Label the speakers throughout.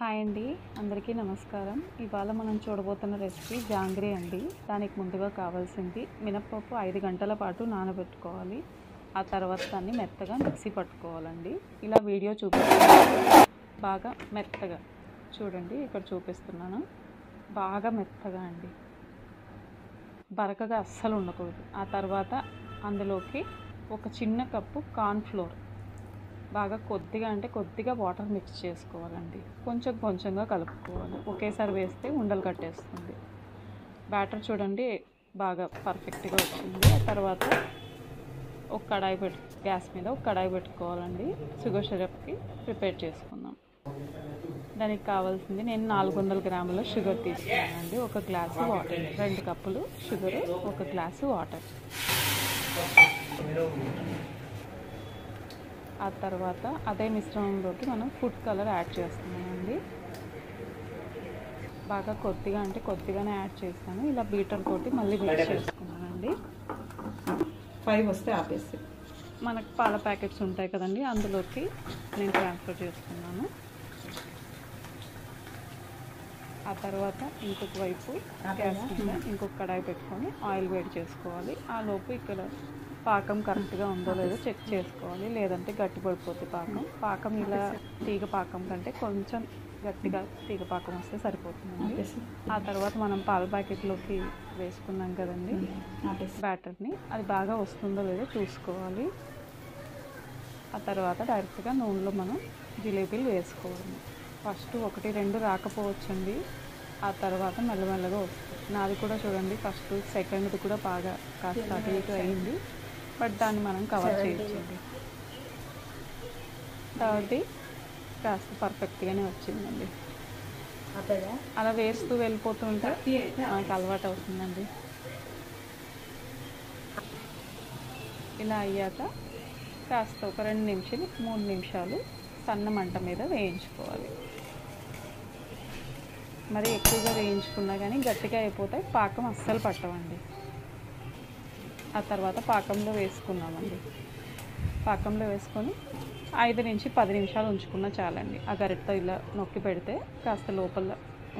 Speaker 1: Hi అండి, అందరికీ నమస్కారం. ఇవాళ మనం చూడబోతున్న రెసిపీ జాంగ్రీ అండి. దానికి ముందుగా కావాల్సింది మినప్పప్పు 5 గంటల పాటు నానబెట్టుకోవాలి. ఆ తర్వాత దాన్ని మెత్తగా మిక్సీ పట్టుకోవాలండి. ఇలా వీడియో చూపిస్తున్నాను. బాగా మెత్తగా చూడండి, ఇక్కడ చూపిస్తున్నాను. బాగా మెత్తగా అండి, బరకగా అస్సలు ఉండకూడదు. ఆ తర్వాత అందులోకి ఒక చిన్న కప్పు కార్న్ఫ్లోర్, బాగా కొద్దిగా అంటే కొద్దిగా వాటర్ మిక్స్ చేసుకోవాలండి. కొంచెం కొంచెంగా కలుపుకోవాలి. ఒకేసారి వేస్తే ఉండలు కట్టేస్తుంది. బ్యాటర్ చూడండి బాగా పర్ఫెక్ట్గా వచ్చింది. ఆ తర్వాత ఒక కడాయి గ్యాస్ మీద ఒక కడాయి పెట్టుకోవాలండి. షుగర్ సిరప్కి ప్రిపేర్ చేసుకుందాం. దానికి కావాల్సింది నేను 400 గ్రాముల షుగర్ తీసుకున్నానండి. ఒక గ్లాసు వాటర్, 2 కప్పులు షుగర్, ఒక గ్లాసు వాటర్. ఆ తర్వాత అదే మిశ్రమంలోకి మనం ఫుడ్ కలర్ యాడ్ చేస్తున్నామండి. బాగా కొద్దిగా అంటే కొద్దిగానే యాడ్ చేస్తాను. ఇలా బీటర్ తోటి మళ్ళీ మిక్స్ చేసుకున్నానండి.
Speaker 2: 5 వస్తే ఆపేసి
Speaker 1: మనకు పాల ప్యాకెట్స్ ఉంటాయి కదండి, అందులోకి నేను ట్రాన్స్ఫర్ చేసుకున్నాను. ఆ తర్వాత ఇంకొక వైపు గ్యాస్ మీద ఇంకొక కడాయి పెట్టుకొని ఆయిల్ వేడి చేసుకోవాలి. ఆ లోపు ఇక్కడ పాకం కరెక్ట్గా ఉందో లేదో చెక్ చేసుకోవాలి, లేదంటే గట్టి పడిపోతుంది పాకం. ఇలా తీగ పాకం కంటే కొంచెం గట్టిగా తీగ పాకం వస్తే సరిపోతుందండి. ఆ తర్వాత మనం పాల ప్యాకెట్లోకి వేసుకున్నాం కదండి బ్యాటర్ని, అది బాగా వస్తుందో లేదో చూసుకోవాలి. ఆ తర్వాత డైరెక్ట్గా నూనెలో మనం జిలేబీలు వేసుకోవాలి. ఫస్ట్ 1-2 రాకపోవచ్చండి, ఆ తర్వాత మెల్లమెల్లగా వస్తుంది. నాది కూడా చూడండి, ఫస్ట్ సెకండ్ది కూడా బాగా కాస్త అటు ఇటు అయింది, బట్ దాన్ని మనం కవర్ చేయొచ్చండి. థర్డ్ది కాస్త పర్ఫెక్ట్గానే వచ్చిందండి. అలా వేస్తూ వెళ్ళిపోతుంటే మనకు అలవాటు అవుతుందండి. ఇలా అయ్యాక కాస్త ఒక 2-3 నిమిషాలు సన్న మంట మీద వేయించుకోవాలి. మరి ఎక్కువగా వేయించుకున్నా కానీ గట్టిగా అయిపోతాయి, పాకం అస్సలు పట్టవండి. ఆ తర్వాత పాకంలో వేసుకున్నామండి. పాకంలో వేసుకొని 5-10 నిమిషాలు ఉంచుకున్నా చాలండి. ఆ గరిటతో ఇలా నొక్కి పెడితే కాస్త లోపల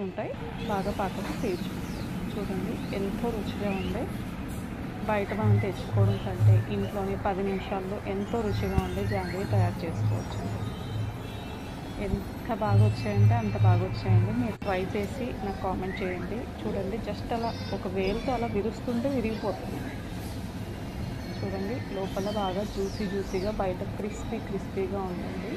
Speaker 1: ఉంటాయి, బాగా పాకం పీల్చుకుంటాయి. చూడండి ఎంతో రుచిగా ఉండే, బయట మనం తెచ్చుకోవడం కంటే ఇంట్లోనే 10 నిమిషాల్లో ఎంతో రుచిగా ఉండే జాంగ్రీ తయారు చేసుకోవచ్చు. ఎంత బాగా వచ్చాయంటే అంత బాగా వచ్చాయండి. మీరు ట్రై చేసి నాకు కామెంట్ చేయండి. చూడండి జస్ట్ అలా ఒక వేలుతో అలా విరుస్తుంటే విరిగిపోతుంది. చూడండి లోపల బాగా జ్యూసీగా, బయట క్రిస్పీగా ఉంటుంది.